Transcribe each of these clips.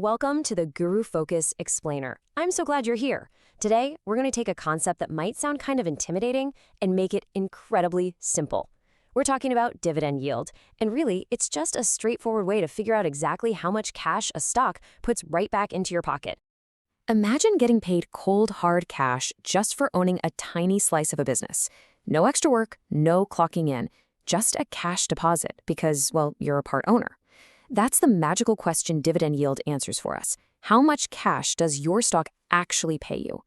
Welcome to the Guru Focus Explainer. I'm so glad you're here. Today, we're going to take a concept that might sound kind of intimidating and make it incredibly simple. We're talking about dividend yield, and really, it's just a straightforward way to figure out exactly how much cash a stock puts right back into your pocket. Imagine getting paid cold, hard cash just for owning a tiny slice of a business. No extra work, no clocking in, just a cash deposit because, well, you're a part owner. That's the magical question dividend yield answers for us. How much cash does your stock actually pay you?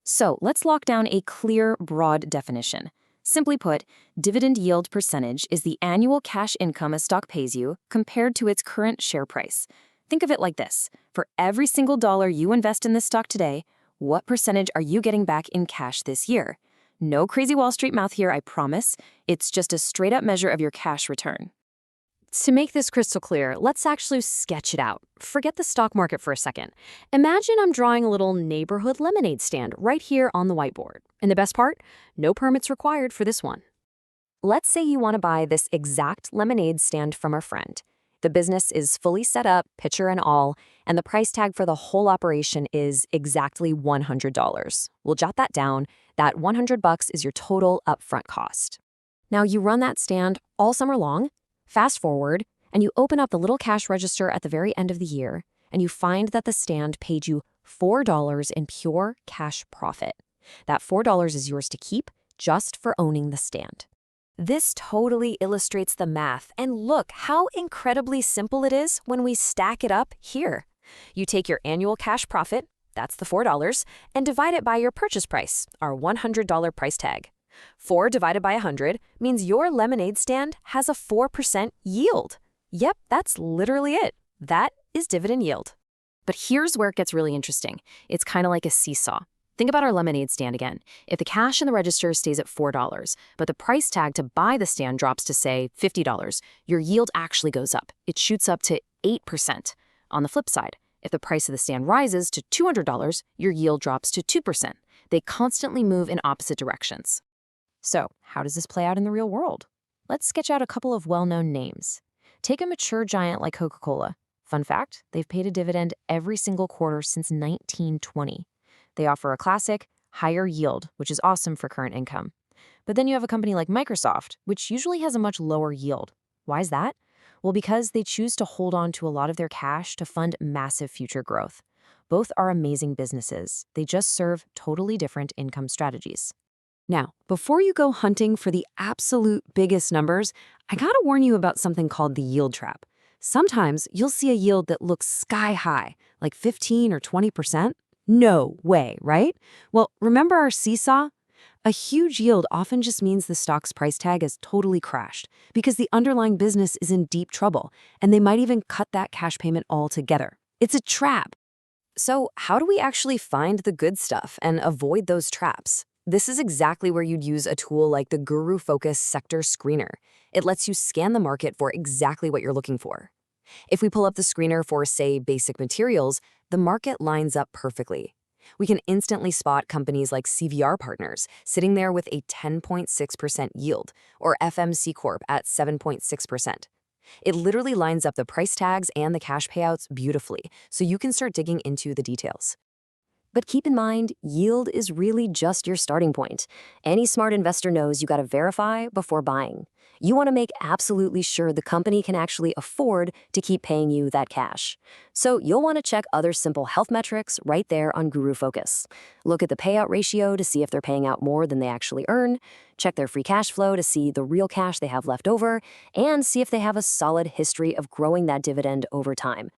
So let's lock down a clear, broad definition. Simply put, dividend yield percentage is the annual cash income a stock pays you compared to its current share price. Think of it like this. For every single dollar you invest in this stock today, what percentage are you getting back in cash this year? No crazy Wall Street math here, I promise. It's just a straight-up measure of your cash return. To make this crystal clear, let's actually sketch it out. Forget the stock market for a second. Imagine I'm drawing a little neighborhood lemonade stand right here on the whiteboard. And the best part? No permits required for this one. Let's say you want to buy this exact lemonade stand from a friend. The business is fully set up, pitcher and all, and the price tag for the whole operation is exactly $100. We'll jot that down. That $100 is your total upfront cost. Now you run that stand all summer long. Fast forward, and you open up the little cash register at the very end of the year, and you find that the stand paid you $4 in pure cash profit. That $4 is yours to keep just for owning the stand. This totally illustrates the math, and look how incredibly simple it is when we stack it up here. You take your annual cash profit, that's the $4, and divide it by your purchase price, our $100 price tag. 4 divided by 100 means your lemonade stand has a 4% yield. Yep, that's literally it. That is dividend yield. But here's where it gets really interesting. It's kind of like a seesaw. Think about our lemonade stand again. If the cash in the register stays at $4, but the price tag to buy the stand drops to, say, $50, your yield actually goes up. It shoots up to 8%. On the flip side, if the price of the stand rises to $200, your yield drops to 2%. They constantly move in opposite directions. So, how does this play out in the real world? Let's sketch out a couple of well-known names. Take a mature giant like Coca-Cola. Fun fact, they've paid a dividend every single quarter since 1920. They offer a classic, higher yield, which is awesome for current income. But then you have a company like Microsoft, which usually has a much lower yield. Why is that? Well, because they choose to hold on to a lot of their cash to fund massive future growth. Both are amazing businesses. They just serve totally different income strategies. Now, before you go hunting for the absolute biggest numbers, I gotta warn you about something called the yield trap. Sometimes you'll see a yield that looks sky high, like 15 or 20%. No way, right? Well, remember our seesaw? A huge yield often just means the stock's price tag has totally crashed because the underlying business is in deep trouble, and they might even cut that cash payment altogether. It's a trap. So how do we actually find the good stuff and avoid those traps? This is exactly where you'd use a tool like the Guru Focus Sector Screener. It lets you scan the market for exactly what you're looking for. If we pull up the screener for, say, basic materials, the market lines up perfectly. We can instantly spot companies like CVR Partners sitting there with a 10.6% yield, or FMC Corp at 7.6%. It literally lines up the price tags and the cash payouts beautifully, so you can start digging into the details. But keep in mind, yield is really just your starting point. Any smart investor knows you got to verify before buying. You want to make absolutely sure the company can actually afford to keep paying you that cash. So you'll want to check other simple health metrics right there on Guru Focus. Look at the payout ratio to see if they're paying out more than they actually earn. Check their free cash flow to see the real cash they have left over, and see if they have a solid history of growing that dividend over time.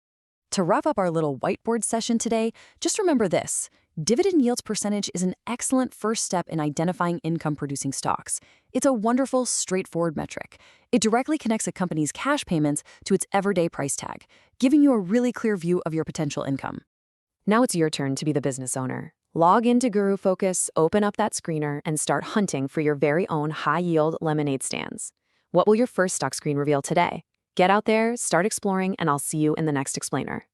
To wrap up our little whiteboard session today, just remember this. Dividend yield percentage is an excellent first step in identifying income-producing stocks. It's a wonderful, straightforward metric. It directly connects a company's cash payments to its everyday price tag, giving you a really clear view of your potential income. Now it's your turn to be the business owner. Log into Guru Focus, open up that screener, and start hunting for your very own high-yield lemonade stands. What will your first stock screen reveal today? Get out there, start exploring, and I'll see you in the next explainer.